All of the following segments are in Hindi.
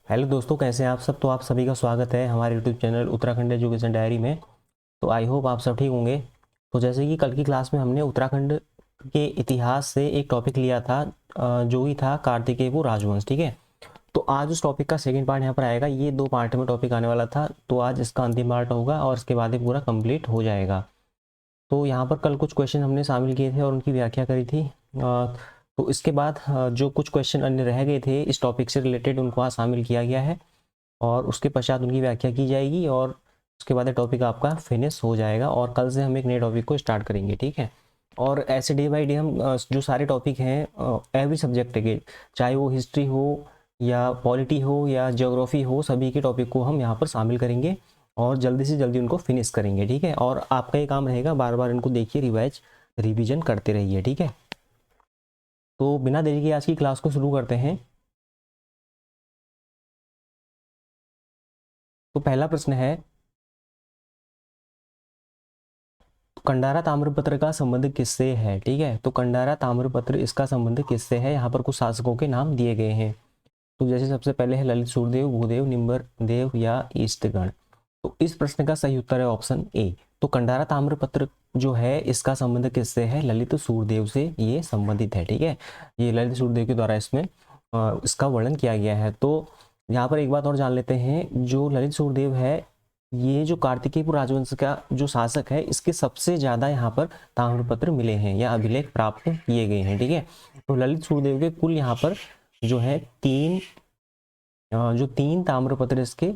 हेलो दोस्तों, कैसे हैं आप सब। तो आप सभी का स्वागत है हमारे YouTube channel Uttarakhand education diary में। तो आई होप आप सब ठीक होंगे। तो जैसे कि कल की क्लास में हमने उत्तराखंड के इतिहास से एक टॉपिक लिया था, जो ही था कार्तिकेय राजवंश। ठीक है, तो आज उस टॉपिक का सेकंड पार्ट यहाँ पर आएगा। ये 2 पार्ट में टॉपिक आने वाला था, तो आज इसका अंतिम पार्ट होगा और इसके बाद ये पूरा कंप्लीट हो जाएगा। तो यहाँ पर कल कुछ क्वेश्चन हमने शामिल किए थे और उनकी व्याख्या करी थी। तो इसके बाद जो कुछ क्वेश्चन अन्य रह गए थे इस टॉपिक से रिलेटेड, उनको आज शामिल किया गया है और उसके पश्चात उनकी व्याख्या की जाएगी और उसके बाद टॉपिक आपका फिनिश हो जाएगा और कल से हम एक नए टॉपिक को स्टार्ट करेंगे। ठीक है, और ऐसे डे बाई डे हम जो सारे टॉपिक हैं एवरी सब्जेक्ट के, चाहे वो हिस्ट्री हो या पॉलिटी हो या ज्योग्राफी हो, सभी के टॉपिक को हम यहाँ पर शामिल करेंगे और जल्दी से जल्दी उनको फिनिश करेंगे। ठीक है, और आपका ये काम रहेगा, बार बार इनको देखिए, रिविजन करते रहिए। ठीक है, तो बिना देरी के आज की क्लास को शुरू करते हैं। तो पहला प्रश्न है, कंडारा ताम्रपत्र का संबंध किससे है। ठीक है, तो कंडारा ताम्रपत्र, इसका संबंध किससे है। यहाँ पर कुछ शासकों के नाम दिए गए हैं। तो जैसे सबसे पहले है ललित सूर्यदेव, भूदेव, निम्बर देव या ईस्टगण। तो इस प्रश्न का सही उत्तर है ऑप्शन ए। तो कंडारा ताम्रपत्र जो है इसका संबंध किससे है, ललित सूर्यदेव से ये संबंधित है। ठीक है, ये ललित सूर्यदेव के द्वारा इसमें इसका वर्णन किया गया है। तो यहाँ पर एक बात और जान लेते हैं, जो ललित सूर्यदेव है, ये जो कार्तिकेयपुर राजवंश का जो शासक है, इसके सबसे ज्यादा यहाँ पर ताम्रपत्र मिले हैं या अभिलेख प्राप्त किए गए हैं। ठीक है, तो ललित सूर्यदेव के कुल यहाँ पर जो है तीन ताम्रपत्र इसके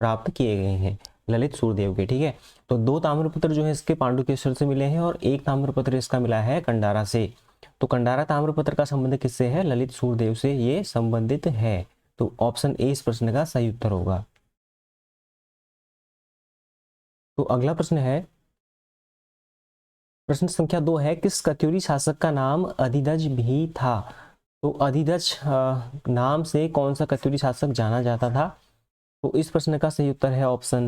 प्राप्त किए गए हैं ललित सूर्यदेव के। ठीक है, तो 2 ताम्रपत्र जो है इसके पांडुकेश्वर से मिले हैं और 1 ताम्रपत्र इसका मिला है कंडारा से। तो कंडारा ताम्रपत्र का संबंध किससे है, ललित सूर्यदेव से ये संबंधित है। तो ऑप्शन ए इस प्रश्न का सही उत्तर होगा। तो अगला प्रश्न है, प्रश्न संख्या 2 है, किस कत्यूरी शासक का नाम अधिदज भी था। तो अधिदज नाम से कौन सा कत्यूरी शासक जाना जाता था। तो इस प्रश्न का सही उत्तर है ऑप्शन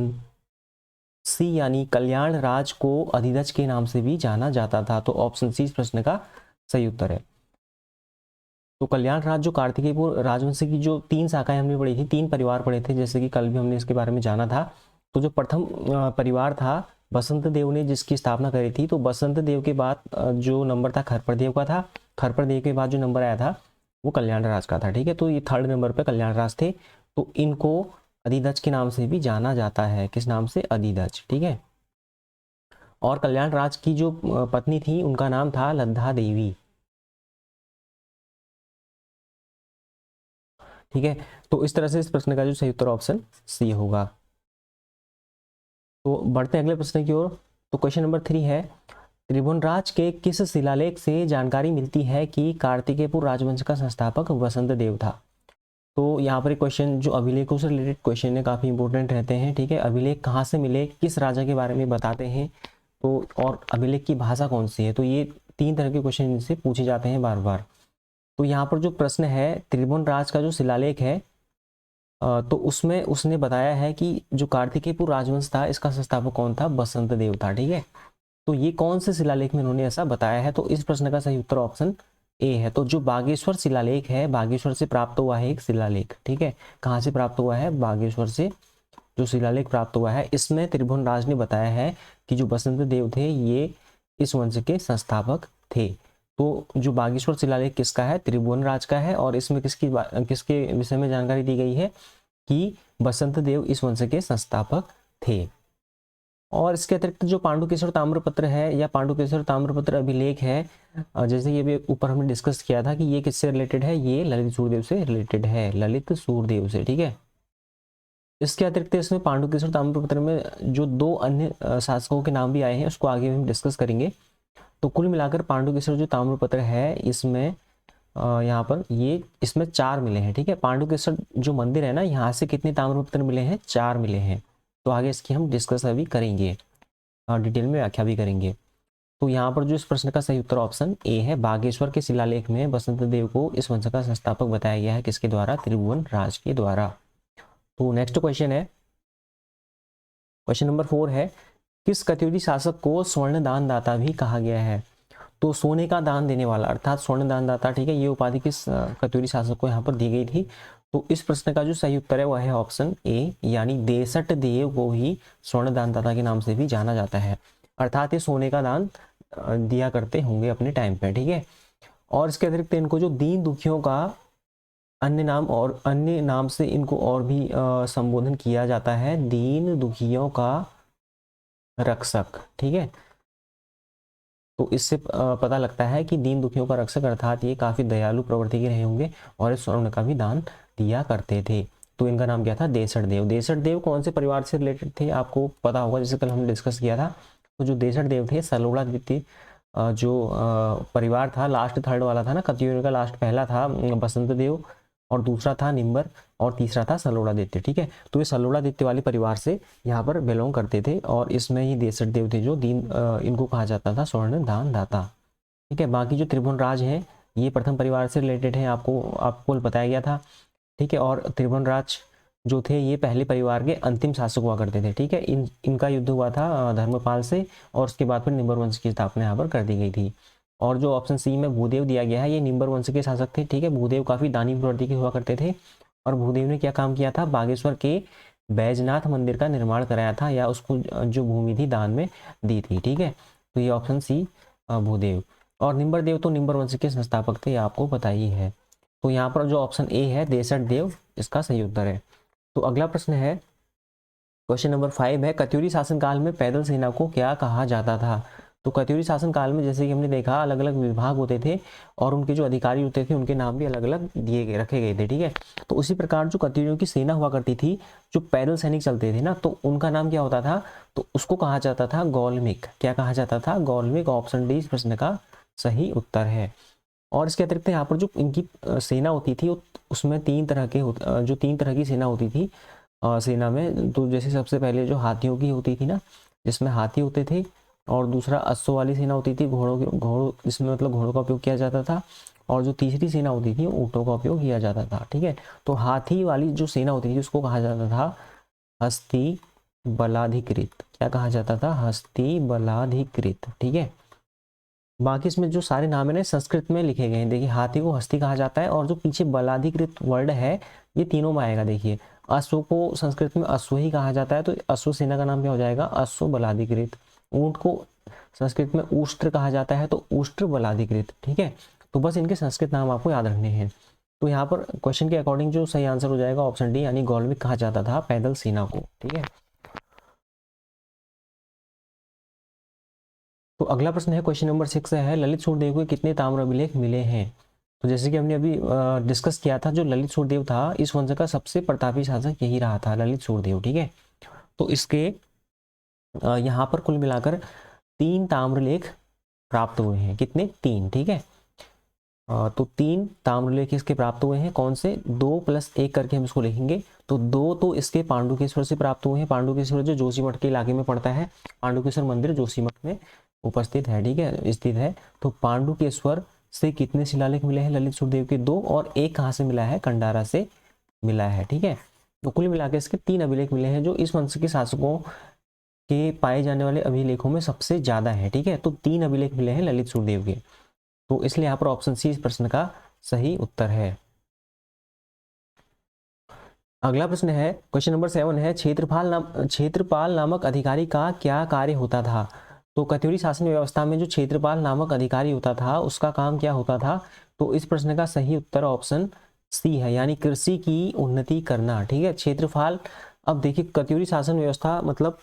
सी, यानी कल्याण राज को अधिदज के नाम से भी जाना जाता था। तो ऑप्शन सी इस प्रश्न का सही उत्तर है। तो कल्याण राज जो कार्तिकेयपुर राजवंश की जो 3 शाखाएं हमने पढ़ी थी, 3 परिवार पढ़े थे, जैसे कि कल भी हमने इसके बारे में जाना था। तो जो प्रथम परिवार था बसंत देव ने जिसकी स्थापना करी थी, तो बसंत देव के बाद जो नंबर था खरपर देव का था, खरपर देव के बाद जो नंबर आया था वो कल्याण राज का था। ठीक है, तो ये 3rd नंबर पे कल्याण राज थे। तो इनको अधिदज के नाम से भी जाना जाता है, किस नाम से, अधिदज। ठीक है, और कल्याण राज की जो पत्नी थी उनका नाम था लद्धा देवी। ठीक है, तो इस तरह से इस प्रश्न का जो सही उत्तर ऑप्शन सी होगा। तो बढ़ते हैं अगले प्रश्न की ओर। तो क्वेश्चन नंबर 3 है, त्रिभुवनराज के किस शिलालेख से जानकारी मिलती है कि कार्तिकेयपुर राजवंश का संस्थापक वसंत देव था। तो यहाँ पर एक क्वेश्चन जो अभिलेखों से रिलेटेड क्वेश्चन है, काफी इंपॉर्टेंट रहते हैं। ठीक है, अभिलेख कहाँ से मिले, किस राजा के बारे में बताते हैं, तो और अभिलेख की भाषा कौन सी है। तो ये 3 तरह के क्वेश्चन इनसे पूछे जाते हैं बार बार। तो यहाँ पर जो प्रश्न है, त्रिभुवनराज का जो शिलालेख है, तो उसमें उसने बताया है कि जो कार्तिकेयपुर राजवंश था इसका संस्थापक कौन था, बसंत देव था। ठीक है, तो ये कौन से शिलालेख में उन्होंने ऐसा बताया है। तो इस प्रश्न का सही उत्तर ऑप्शन ए है। तो जो बागेश्वर शिलालेख है, बागेश्वर से प्राप्त हुआ है एक शिलालेख। ठीक है, कहाँ से प्राप्त हुआ है, बागेश्वर से जो शिलालेख प्राप्त हुआ है, इसमें त्रिभुवनराज ने बताया है कि जो बसंत देव थे ये इस वंश के संस्थापक थे। तो जो बागेश्वर शिलालेख किसका है, त्रिभुवनराज का है, और इसमें किसके विषय में जानकारी दी गई है कि बसंत देव इस वंश के संस्थापक थे। और इसके अतिरिक्त जो पांडुकेश्वर ताम्रपत्र है या पांडुकेश्वर ताम्रपत्र अभिलेख है, जैसे ये भी ऊपर हमने डिस्कस किया था कि ये किससे रिलेटेड है, ये ललित सूर्यदेव से रिलेटेड है, ललित सूर्यदेव से। ठीक है, इसके अतिरिक्त इसमें पांडुकेश्वर ताम्रपत्र में जो 2 अन्य शासकों के नाम भी आए हैं उसको आगे हम डिस्कस करेंगे। तो कुल मिलाकर पांडुकेश्वर जो ताम्रपत्र है इसमें यहाँ पर ये इसमें 4 मिले हैं। ठीक है, पांडुकेश्वर जो मंदिर है ना, यहाँ से कितने ताम्रपत्र मिले हैं, 4 मिले हैं। तो आगे इसकी हम डिस्कस अभी करेंगे, डिटेल में व्याख्या भी करेंगे। तो यहाँ पर जो इस प्रश्न का सही उत्तर ऑप्शन ए है, बागेश्वर के शिलालेख में बसंत देव को इस वंश का संस्थापक बताया गया है, किसके द्वारा, त्रिभुवन राज के द्वारा। तो नेक्स्ट क्वेश्चन है, क्वेश्चन नंबर 4 है, किस कत्यूरी शासक को स्वर्ण दान दाता भी कहा गया है। तो सोने का दान देने वाला अर्थात स्वर्ण दानदाता, ठीक है, ये उपाधि किस कत्यूरी शासक को यहाँ पर दी गई थी? तो इस प्रश्न का जो सही उत्तर है वह है ऑप्शन ए, यानी देसठ देव को ही स्वर्ण दानदाता के नाम से भी जाना जाता है, अर्थात ये सोने का दान दिया करते होंगे अपने टाइम पे, ठीक है। और इसके अतिरिक्त इनको जो दीन दुखियों का अन्य नाम से इनको और भी संबोधन किया जाता है, दीन दुखियों का रक्षक, ठीक है। तो इससे पता लगता है कि दीन दुखियों का रक्षक अर्थात ये काफ़ी दयालु प्रवृत्ति के रहे होंगे और इस स्वर्ण का भी दान दिया करते थे। तो इनका नाम क्या था? देसठ देव। देसठ देव कौन से परिवार से रिलेटेड थे आपको पता होगा, जैसे कल हमने डिस्कस किया था। तो जो देसठ देव थे, सलोड़ा द्वितीय जो परिवार था, लास्ट थर्ड वाला था ना, कत्यूरी का लास्ट पहला था बसंत देव, और दूसरा था निम्बर, और तीसरा था सलोड़ादित्य, ठीक है। तो ये सलोड़ादित्य वाले परिवार से यहाँ पर बिलोंग करते थे और इसमें ही देसठ देव थे जो इनको कहा जाता था स्वर्ण दान दाता, ठीक है। बाकी जो त्रिभुवन राज हैं ये प्रथम परिवार से रिलेटेड है, आपको बताया गया था, ठीक है। और त्रिभुवन राज जो थे ये पहले परिवार के अंतिम शासक हुआ करते थे, ठीक है। इनका युद्ध हुआ था धर्मपाल से और उसके बाद फिर निम्बर वंश की स्थापना यहाँ पर कर दी गई थी। और जो ऑप्शन सी में भूदेव दिया गया है, ये निम्बर वंश के शासक थे, ठीक है। भूदेव काफ़ी दानी प्रवृत्ति के हुआ करते थे और भूदेव ने क्या काम किया था? बागेश्वर के बैजनाथ मंदिर का निर्माण कराया था या उसको जो भूमि थी दान में दी थी, ठीक है। तो ये ऑप्शन सी भूदेव। और निम्बर देव तो निम्बर वंश के संस्थापक थे, आपको पता ही है। तो यहाँ पर जो ऑप्शन ए है देसठ देव, इसका सही उत्तर है। तो अगला प्रश्न है, क्वेश्चन नंबर 5 है, कत्यूरी शासनकाल में पैदल सेना को क्या कहा जाता था? तो कत्यूरी शासनकाल में जैसे कि हमने देखा अलग अलग विभाग होते थे और उनके जो अधिकारी होते थे उनके नाम भी अलग अलग रखे गए थे, ठीक है। तो उसी प्रकार जो कत्यूरियों की सेना हुआ करती थी, जो पैदल सैनिक चलते थे ना, तो उनका नाम क्या होता था? तो उसको कहा जाता था गौलमिक। क्या कहा जाता था? गौलमिक। ऑप्शन डी इस प्रश्न का सही उत्तर है। और इसके अतिरिक्त यहाँ पर जो इनकी सेना होती थी उसमें तीन तरह की सेना होती थी सेना में। तो जैसे सबसे पहले जो हाथियों की होती थी ना, जिसमें हाथी होते थे, और दूसरा अश्व वाली सेना होती थी, घोड़ों इसमें मतलब घोड़ों का उपयोग किया जाता था, और जो तीसरी सेना होती थी ऊँटों का उपयोग किया जाता था, ठीक है। तो हाथी वाली जो सेना होती थी उसको कहा जाता था हस्ती बलाधिकृत। क्या कहा जाता था? हस्ती बलाधिकृत, ठीक है। बाकी इसमें जो सारे नाम है ना संस्कृत में लिखे गए हैं। देखिए हाथी को हस्ती कहा जाता है और जो पीछे बलाधिकृत वर्ड है ये तीनों में आएगा। देखिए अश्व को संस्कृत में अश्व ही कहा जाता है, तो अश्व सेना का नाम क्या हो जाएगा? अश्व बलाधिकृत। ऊंट को संस्कृत में उष्ट्र कहा जाता है, तो उष्ट्र बलाधिकृत, ठीक है। तो बस इनके संस्कृत नाम आपको याद रखने हैं। तो यहाँ पर क्वेश्चन के अकॉर्डिंग जो सही आंसर हो जाएगा ऑप्शन डी, यानी गौलमिक कहा जाता था पैदल सेना को, ठीक है। तो अगला प्रश्न है, क्वेश्चन नंबर 6 है, ललित सूर्यदेव को कितने ताम्र अभिलेख मिले हैं? तो जैसे कि हमने अभी डिस्कस किया था, जो ललित सूर्यदेव था इस वंश का सबसे प्रतापी शासक यही रहा था, ललित सूर्यदेव, ठीक है। तो इसके यहाँ पर कुल मिलाकर 3 ताम्रलेख प्राप्त हुए हैं। कितने? 3, ठीक है। तो 3 ताम्रलेख इसके प्राप्त हुए हैं। कौन से? 2 + 1 करके हम इसको लिखेंगे। तो 2 तो इसके पांडुकेश्वर से प्राप्त हुए हैं। पांडुकेश्वर जो जोशीमठ के इलाके में पड़ता है, पांडुकेश्वर मंदिर जोशीमठ में उपस्थित है, ठीक है, स्थित है। तो पांडुकेश्वर से कितने शिलालेख मिले हैं ललित सूर्यदेव के? 2, और 1 कहाँ से मिला है? कंडारा से मिला है, ठीक है। तो कुल मिलाकर इसके 3 अभिलेख मिले हैं, जो इस वंश के शासकों के पाए जाने वाले अभिलेखों में सबसे ज्यादा है, ठीक है। तो 3 अभिलेख मिले हैं ललित सूर्यदेव के, तो इसलिए यहाँ पर ऑप्शन सी इस प्रश्न का सही उत्तर है। अगला प्रश्न है, क्वेश्चन नंबर 7 है, क्षेत्रपाल नामक अधिकारी का क्या कार्य होता था? तो कत्यूरी शासन व्यवस्था में जो क्षेत्रपाल नामक अधिकारी होता था उसका काम क्या होता था? तो इस प्रश्न का सही उत्तर ऑप्शन सी है, यानी कृषि की उन्नति करना, ठीक है। क्षेत्रपाल, अब देखिए कत्यूरी शासन व्यवस्था मतलब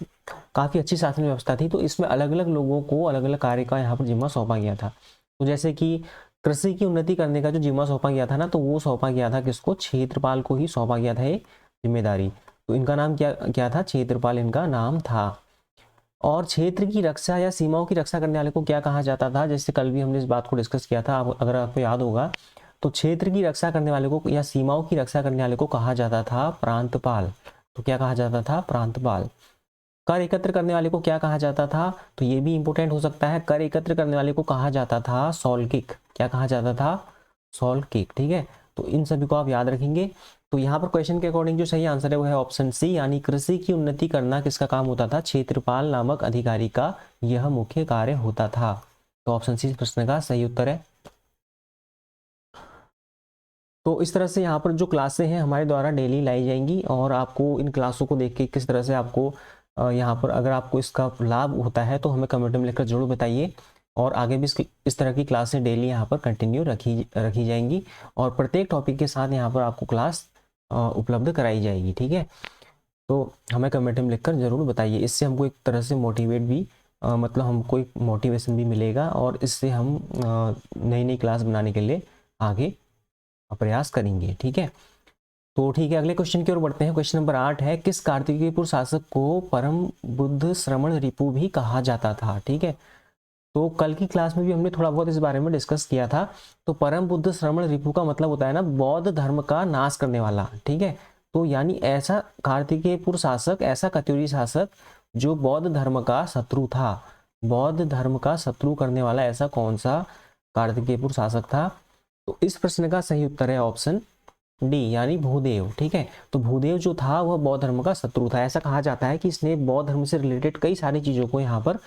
काफी अच्छी शासन व्यवस्था थी, तो इसमें अलग अलग लोगों को अलग अलग कार्य का यहाँ पर जिम्मा सौंपा गया था। तो जैसे कि कृषि की उन्नति करने का जो जिम्मा सौंपा गया था ना, तो वो सौंपा गया था किसको? क्षेत्रपाल को ही सौंपा गया था ये जिम्मेदारी। तो इनका नाम क्या था? क्षेत्रपाल इनका नाम था। और क्षेत्र की रक्षा या सीमाओं की रक्षा करने वाले को क्या कहा जाता था? जैसे कल भी हमने इस बात को डिस्कस किया था, अगर आपको याद होगा, तो क्षेत्र की रक्षा करने वाले को या सीमाओं की रक्षा करने वाले को कहा जाता था प्रांतपाल। तो क्या कहा जाता था? प्रांतपाल। कर एकत्र करने वाले को क्या कहा जाता था? तो ये भी इंपोर्टेंट हो सकता है। कर एकत्र करने वाले को कहा जाता था सॉल्किक। क्या कहा जाता था? सॉल्किक, ठीक है। तो इन सभी को आप याद रखेंगे। तो यहाँ पर क्वेश्चन के अकॉर्डिंग जो सही आंसर है वो है ऑप्शन सी, यानी कृषि की उन्नति करना किसका काम होता था? क्षेत्रपाल नामक अधिकारी का यह मुख्य कार्य होता था। तो ऑप्शन सी इस प्रश्न का सही उत्तर है। तो इस तरह से यहाँ पर जो क्लासें हैं हमारे द्वारा डेली लाई जाएंगी और आपको इन क्लासों को देख के किस तरह से आपको यहाँ पर अगर आपको इसका लाभ होता है तो हमें कमेंट में लिखकर जरूर बताइए। और आगे भी इस तरह की क्लासें डेली यहाँ पर कंटिन्यू रखी जाएंगी और प्रत्येक टॉपिक के साथ यहाँ पर आपको क्लास उपलब्ध कराई जाएगी। ठीक है, तो हमें कमेंट में लिखकर ज़रूर बताइए। इससे हमको एक तरह से मोटिवेट भी मतलब हमको एक मोटिवेशन भी मिलेगा और इससे हम नई नई क्लास बनाने के लिए आगे प्रयास करेंगे। ठीक है, तो ठीक है, अगले क्वेश्चन की ओर बढ़ते हैं। क्वेश्चन नंबर 8 है, किस कार्तिकेयपुर शासक को परम बुद्ध श्रवण रिपु भी कहा जाता था? ठीक है, तो कल की क्लास में भी हमने थोड़ा बहुत इस बारे में डिस्कस किया था। तो परम बुद्ध श्रवण रिपु का मतलब होता है ना बौद्ध धर्म का नाश करने वाला। ठीक है, तो यानी ऐसा कार्तिकेयपुर शासक, ऐसा कत्यूरी शासक जो बौद्ध धर्म का शत्रु था, बौद्ध धर्म का शत्रु करने वाला ऐसा कौन सा कार्तिकेयपुर शासक था? तो इस प्रश्न का सही उत्तर है ऑप्शन डी यानी भूदेव। ठीक है, तो भूदेव जो था वह बौद्ध धर्म का शत्रु था। ऐसा कहा जाता है कि इसने बौद्ध धर्म से रिलेटेड कई सारी चीज़ों को यहाँ पर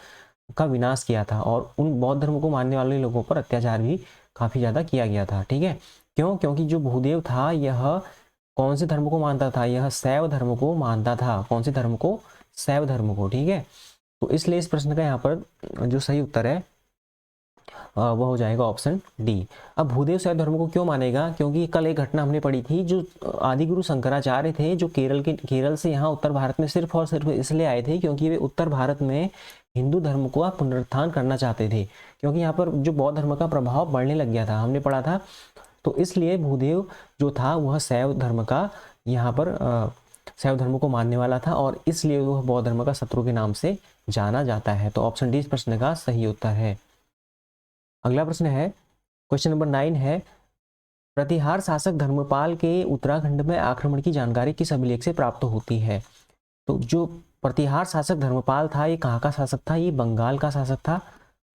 का विनाश किया था और उन बौद्ध धर्म को मानने वाले लोगों पर अत्याचार भी काफ़ी ज़्यादा किया गया था। ठीक है, क्यों? क्योंकि जो भूदेव था यह कौन से धर्म को मानता था? यह शैव धर्म को मानता था। कौन से धर्म को? शैव धर्म को। ठीक है, तो इसलिए इस प्रश्न का यहाँ पर जो सही उत्तर है वह हो जाएगा ऑप्शन डी। अब भूदेव शैव धर्म को क्यों मानेगा? क्योंकि कल एक घटना हमने पढ़ी थी, जो आदिगुरु शंकराचार्य थे जो केरल से यहाँ उत्तर भारत में सिर्फ और सिर्फ इसलिए आए थे क्योंकि वे उत्तर भारत में हिंदू धर्म को पुनरुत्थान करना चाहते थे, क्योंकि यहाँ पर जो बौद्ध धर्म का प्रभाव बढ़ने लग गया था, हमने पढ़ा था। तो इसलिए भूदेव जो था वह शैव धर्म का यहाँ पर शैव धर्म को मानने वाला था और इसलिए वह बौद्ध धर्म का शत्रु के नाम से जाना जाता है। तो ऑप्शन डी इस प्रश्न का सही उत्तर है। अगला प्रश्न है, क्वेश्चन नंबर 9 है, प्रतिहार शासक धर्मपाल के उत्तराखंड में आक्रमण की जानकारी किस अभिलेख से प्राप्त होती है? तो जो प्रतिहार शासक धर्मपाल था ये कहाँ का शासक था? ये बंगाल का शासक था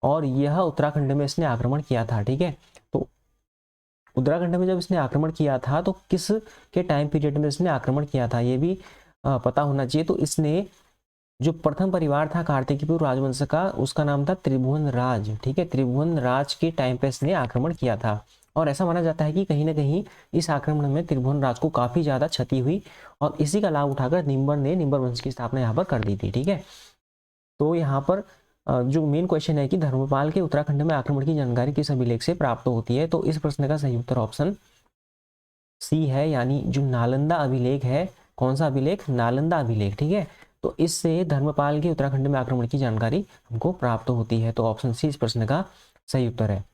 और यह उत्तराखंड में इसने आक्रमण किया था। ठीक है, तो उत्तराखंड में जब इसने आक्रमण किया था तो किस के टाइम पीरियड में इसने आक्रमण किया था ये भी पता होना चाहिए। तो इसने जो प्रथम परिवार था कार्तिकेयपुर राजवंश का, उसका नाम था त्रिभुवन राज। ठीक है, त्रिभुवन राज के टाइम पे इसने आक्रमण किया था और ऐसा माना जाता है कि कहीं ना कहीं इस आक्रमण में त्रिभुवन राज को काफ़ी ज़्यादा क्षति हुई और इसी का लाभ उठाकर निम्बर ने निम्बर वंश की स्थापना यहाँ पर कर दी थी। ठीक है, तो यहाँ पर जो मेन क्वेश्चन है कि धर्मपाल के उत्तराखंड में आक्रमण की जानकारी किस अभिलेख से प्राप्त होती है? तो इस प्रश्न का सही उत्तर ऑप्शन सी है, यानी जो नालंदा अभिलेख है। कौन सा अभिलेख? नालंदा अभिलेख। ठीक है, तो इससे धर्मपाल के उत्तराखंड में आक्रमण की जानकारी हमको प्राप्त होती है। तो ऑप्शन सी इस प्रश्न का सही उत्तर है।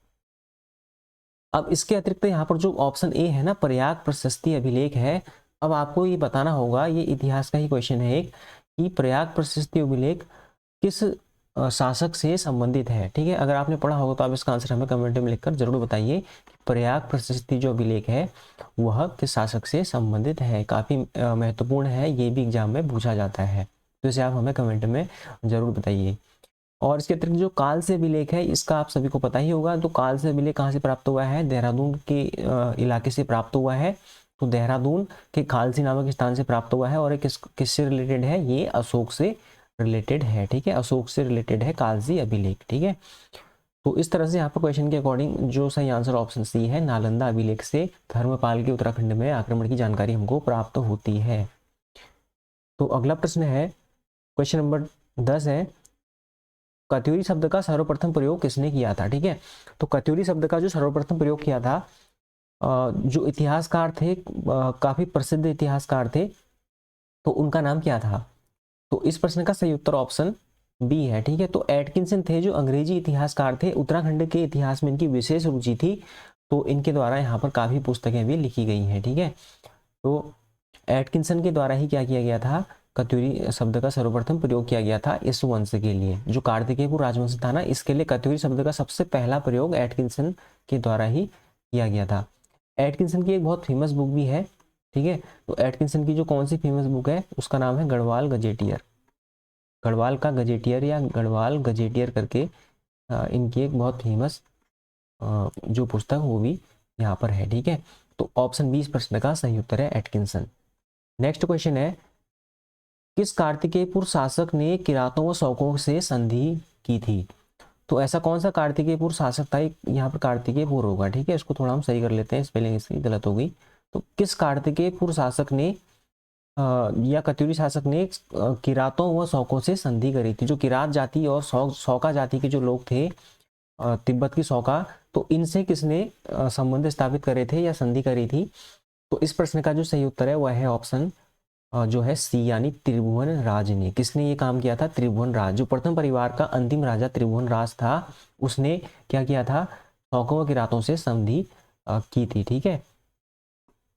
अब इसके अतिरिक्त यहाँ पर जो ऑप्शन ए है ना प्रयाग प्रशस्ति अभिलेख है, अब आपको ये बताना होगा, ये इतिहास का ही क्वेश्चन है एक, कि प्रयाग प्रशस्ति अभिलेख किस शासक से संबंधित है। ठीक है, अगर आपने पढ़ा होगा तो आप इसका आंसर हमें कमेंट में लिखकर जरूर बताइए कि प्रयाग प्रशस्ति जो अभिलेख है वह किस शासक से संबंधित है। काफ़ी महत्वपूर्ण है, ये भी एग्जाम में पूछा जाता है, तो इसे आप हमें कमेंट में ज़रूर बताइए। और इसके अतिरिक्त जो काल से अभिलेख है इसका आप सभी को पता ही होगा। तो काल से अभिलेख कहाँ से प्राप्त हुआ है? देहरादून के इलाके से प्राप्त हुआ है। तो देहरादून के खालसी नामक स्थान से प्राप्त हुआ है और ये किससे रिलेटेड है? ये अशोक से रिलेटेड है। ठीक है, अशोक से रिलेटेड है कालसी अभिलेख। ठीक है, तो इस तरह से यहाँ पर क्वेश्चन के अकॉर्डिंग जो सही आंसर ऑप्शन सी है, नालंदा अभिलेख से धर्मपाल के उत्तराखंड में आक्रमण की जानकारी हमको प्राप्त होती है। तो अगला प्रश्न है, क्वेश्चन नंबर 10 है, कत्यूरी शब्द का सर्वप्रथम प्रयोग किसने किया था? ठीक है, तो कत्यूरी शब्द का जो सर्वप्रथम प्रयोग किया था जो इतिहासकार थे, काफी प्रसिद्ध इतिहासकार थे, तो उनका नाम क्या था? तो इस प्रश्न का सही उत्तर ऑप्शन बी है। ठीक है, तो एटकिंसन थे जो अंग्रेजी इतिहासकार थे, उत्तराखंड के इतिहास में इनकी विशेष रुचि थी, तो इनके द्वारा यहाँ पर काफी पुस्तकें भी लिखी गई हैं। ठीक है, तो एटकिंसन के द्वारा ही क्या किया गया था? कत्यूरी शब्द का सर्वप्रथम प्रयोग किया गया था इस वंश के लिए, जो कार्तिकेयपुर राजवंश था ना, इसके लिए कत्यूरी शब्द का सबसे पहला प्रयोग एटकिंसन के द्वारा ही किया गया था। एटकिंसन की एक बहुत फेमस बुक भी है। ठीक है, तो एटकिंसन की जो कौन सी फेमस बुक है उसका नाम है गढ़वाल गजेटियर। गढ़वाल का गजेटियर या गढ़वाल गजेटियर करके इनकी एक बहुत फेमस जो पुस्तक वो भी यहाँ पर है। ठीक है, तो ऑप्शन 20 प्रश्न का सही उत्तर है एटकिंसन। नेक्स्ट क्वेश्चन है, किस कार्तिकेयपुर शासक ने किरातों व शौकों से संधि की थी? तो ऐसा कौन सा कार्तिकेयपुर शासक था, यहाँ पर कार्तिकेयपुर होगा, ठीक है। इसको थोड़ा हम सही कर लेते हैं, स्पेलिंग इसकी गलत हो गई। तो किस कार्तिकेयपुर शासक ने या कत्यूरी शासक ने किरातों व शौकों से संधि करी थी। जो किरात जाति और शौका जाति के जो लोग थे, तिब्बत की शौका, तो इनसे किसने संबंध स्थापित करे थे या संधि करी थी। तो इस प्रश्न का जो सही उत्तर है वह है ऑप्शन जो है सी, यानी त्रिभुवन राज ने। किसने ये काम किया था, त्रिभुवन राज। जो प्रथम परिवार का अंतिम राजा त्रिभुवन राज था, उसने क्या किया था, शौकों व किरातों से संधि की थी, ठीक है।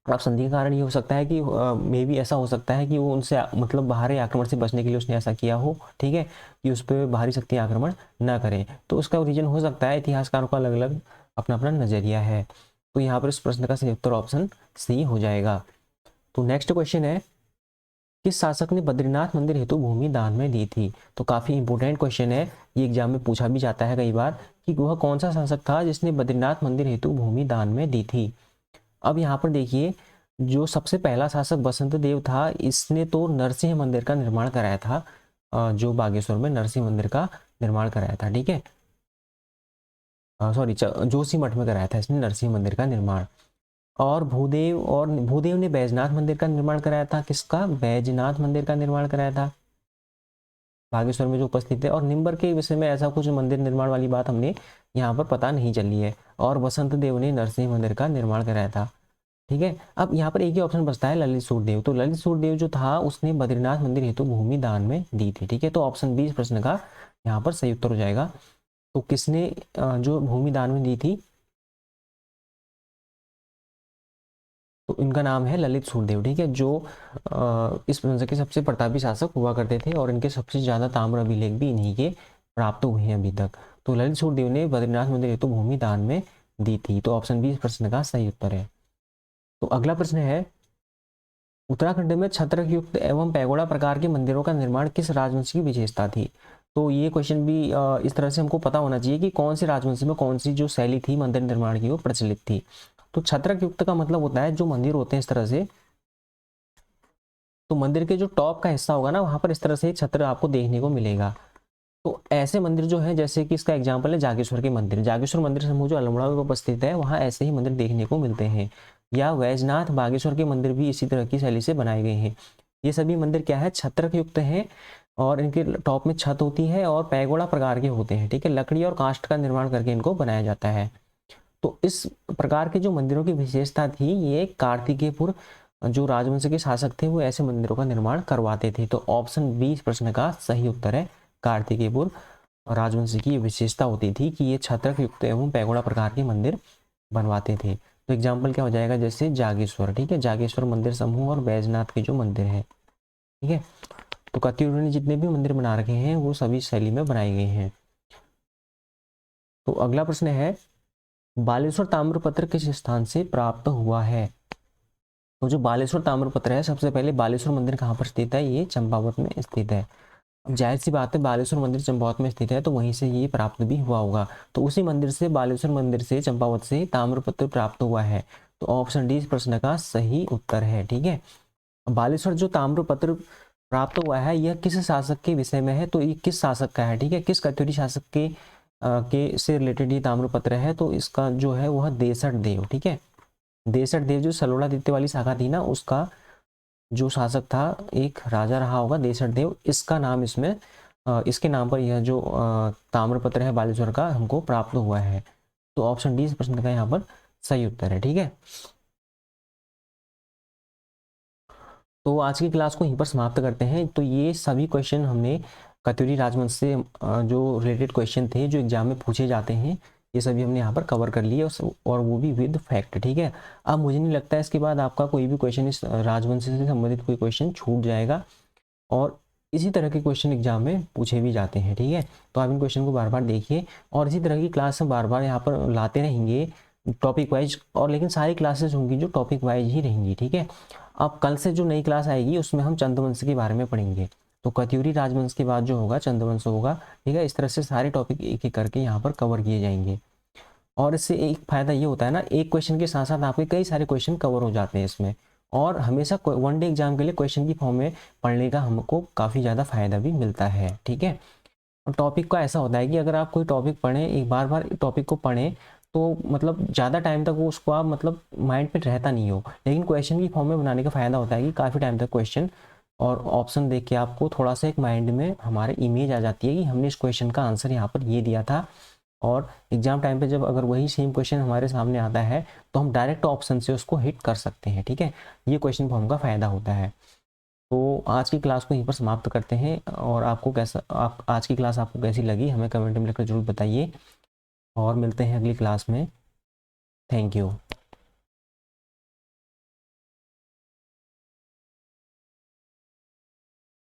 अब संधि का कारण ये हो सकता है कि मे भी ऐसा हो सकता है कि वो उनसे मतलब बाहरी आक्रमण से बचने के लिए उसने ऐसा किया हो, ठीक है, कि उस पर बाहरी शक्ति आक्रमण ना करें। तो उसका रीजन हो सकता है, इतिहासकारों का अलग अलग अपना अपना नजरिया है। तो यहाँ पर इस प्रश्न का सही उत्तर ऑप्शन सी हो जाएगा। तो नेक्स्ट क्वेश्चन है, किस शासक ने बद्रीनाथ मंदिर हेतु भूमि दान में दी थी। तो काफी इंपोर्टेंट क्वेश्चन है, ये एग्जाम में पूछा भी जाता है कई बार कि वह कौन सा शासक था जिसने बद्रीनाथ मंदिर हेतु भूमि दान में दी थी। अब यहाँ पर देखिए, जो सबसे पहला शासक बसंत देव था, इसने तो नरसिंह मंदिर का निर्माण कराया था, जो बागेश्वर में नरसिंह मंदिर का निर्माण कराया था, ठीक है। सॉरी, जोशीमठ में कराया था इसने नरसिंह मंदिर का निर्माण। और भूदेव ने बैजनाथ मंदिर का निर्माण कराया था। किसका, बैजनाथ मंदिर का निर्माण कराया था बागेश्वर में जो उपस्थित है। और निम्बर के विषय में ऐसा कुछ मंदिर निर्माण वाली बात हमने यहाँ पर पता नहीं चली है। और बसंत देव ने नरसिंह मंदिर का निर्माण कराया था, ठीक है। अब यहाँ पर एक ही ऑप्शन बचता है, ललित सूर्यदेव। तो ललित सूर्यदेव जो था उसने बद्रीनाथ मंदिर हेतु भूमि दान में दी थी, ठीक है। तो ऑप्शन 20 प्रश्न का यहाँ पर सही उत्तर हो जाएगा। तो किसने जो भूमि दान में दी थी, तो इनका नाम है ललित सूर्यदेव, ठीक है, जो इस वंश के सबसे प्रतापी शासक हुआ करते थे और इनके सबसे ज्यादा ताम्र अभिलेख भी इन्हीं के प्राप्त हुए हैं अभी तक। तो ललित सूर्यदेव ने बद्रीनाथ मंदिर हेतु भूमि दान में दी थी। तो ऑप्शन 20 प्रश्न का सही उत्तर है। तो अगला प्रश्न है, उत्तराखंड में छत्रक युक्त एवं पैगोड़ा प्रकार के मंदिरों का निर्माण किस राजवंश की विशेषता थी। तो ये क्वेश्चन भी इस तरह से हमको पता होना चाहिए कि कौन सी राजवंश में कौन सी जो शैली थी मंदिर निर्माण की वो प्रचलित थी। तो छत्रक युक्त का मतलब होता है जो मंदिर होते हैं इस तरह से, तो मंदिर के जो टॉप का हिस्सा होगा ना, वहां पर इस तरह से छत्र आपको देखने को मिलेगा। तो ऐसे मंदिर जो है, जैसे कि इसका एग्जाम्पल है जागेश्वर के मंदिर, जागेश्वर मंदिर समूह जो अल्मोड़ा में उपस्थित है, वहाँ ऐसे ही मंदिर देखने को मिलते हैं। या वैजनाथ बागेश्वर के मंदिर भी इसी तरह की शैली से बनाए गए हैं। ये सभी मंदिर क्या है, छत्रक युक्त हैं और इनके टॉप में छत होती है और पैगोड़ा प्रकार के होते हैं, ठीक है। लकड़ी और काष्ठ का निर्माण करके इनको बनाया जाता है। तो इस प्रकार के जो मंदिरों की विशेषता थी, ये कार्तिकेयपुर जो राजवंश के शासक थे वो ऐसे मंदिरों का निर्माण करवाते थे। तो ऑप्शन 20 प्रश्न का सही उत्तर है, कार्तिकेयपुर राजवंश की विशेषता होती थी कि ये छत्रक युक्त एवं पैगोड़ा प्रकार के मंदिर बनवाते थे। तो एग्जाम्पल क्या हो जाएगा, जैसे जागेश्वर, ठीक है, जागेश्वर मंदिर समूह और बैजनाथ के जो मंदिर है, ठीक है। तो कत्यूरी ने जितने भी मंदिर बना रखे हैं वो सभी शैली में बनाए गए हैं। तो अगला प्रश्न है, बालेश्वर ताम्रपत्र किस स्थान से प्राप्त हुआ है। तो जो बालेश्वर ताम्रपत्र है, सबसे पहले बालेश्वर मंदिर कहाँ पर स्थित है, ये चंपावत में स्थित है। अब जाहिर सी बात है, बालेश्वर मंदिर चंपावत में स्थित है तो वहीं से ये प्राप्त भी हुआ होगा। तो उसी मंदिर से, बालेश्वर मंदिर से, चंपावत से ताम्रपत्र प्राप्त हुआ है। तो ऑप्शन डी इस प्रश्न का सही उत्तर है, ठीक है। बालेश्वर जो ताम्रपत्र प्राप्त हुआ है यह किस शासक के विषय में है, तो ये किस शासक का है, ठीक है, किस कत्यूरी शासक के से रिलेटेड ये ताम्रपत्र है। तो इसका जो है वह देसठ देव, ठीक है, देसठ देव जो सलोड़ा आदित्य वाली शाखा थी ना, उसका जो शासक था, एक राजा रहा होगा देसठ देव, इसका नाम इसमें इसके नाम पर यह जो ताम्रपत्र है बालेश्वर का हमको प्राप्त हुआ है। तो ऑप्शन डी इस प्रश्न का यहाँ पर सही उत्तर है, ठीक है। तो आज की क्लास को यहीं पर समाप्त करते हैं। तो ये सभी क्वेश्चन हमने कत्यूरी राजवंश से जो रिलेटेड क्वेश्चन थे जो एग्जाम में पूछे जाते हैं, ये सभी हमने यहाँ पर कवर कर लिए और वो भी विद फैक्ट, ठीक है। अब मुझे नहीं लगता है इसके बाद आपका कोई भी क्वेश्चन इस राजवंश से संबंधित कोई क्वेश्चन छूट जाएगा, और इसी तरह के क्वेश्चन एग्जाम में पूछे भी जाते हैं, ठीक है। तो आप इन क्वेश्चन को बार बार देखिए और इसी तरह की क्लास हम बार बार यहाँ पर लाते रहेंगे टॉपिक वाइज, और लेकिन सारी क्लासेस होंगी जो टॉपिक वाइज ही रहेंगी, ठीक है। अब कल से जो नई क्लास आएगी उसमें हम चंद्रवंश के बारे में पढ़ेंगे। तो कत्यूरी राजवंश के बाद जो होगा चंद्रवंश होगा, ठीक है। इस तरह से सारे टॉपिक एक एक करके यहाँ पर कवर किए जाएंगे। और इससे एक फायदा ये होता है ना, एक क्वेश्चन के साथ साथ आपके कई सारे क्वेश्चन कवर हो जाते हैं इसमें, और हमेशा वन डे एग्जाम के लिए क्वेश्चन की फॉर्म में पढ़ने का हमको काफ़ी ज़्यादा फायदा भी मिलता है, ठीक है। और टॉपिक का ऐसा होता है कि अगर आप कोई टॉपिक पढ़ें, एक बार बार टॉपिक को पढ़ें, तो मतलब ज़्यादा टाइम तक वो उसको आप मतलब माइंड पे रहता नहीं हो, लेकिन क्वेश्चन की फॉर्म में बनाने का फ़ायदा होता है कि काफ़ी टाइम तक क्वेश्चन और ऑप्शन देख के आपको थोड़ा सा एक माइंड में हमारे इमेज आ जाती है कि हमने इस क्वेश्चन का आंसर यहाँ पर ये दिया था। और एग्जाम टाइम पे जब अगर वही सेम क्वेश्चन हमारे सामने आता है तो हम डायरेक्ट ऑप्शन से उसको हिट कर सकते हैं। ठीक है, ये क्वेश्चन फॉर्म का फ़ायदा होता है। तो आज की क्लास को यहीं पर समाप्त करते हैं, और आपको कैसा, आप आज की क्लास आपको कैसी लगी हमें कमेंट में लिखकर जरूर बताइए, और मिलते हैं अगली क्लास में। Thank you.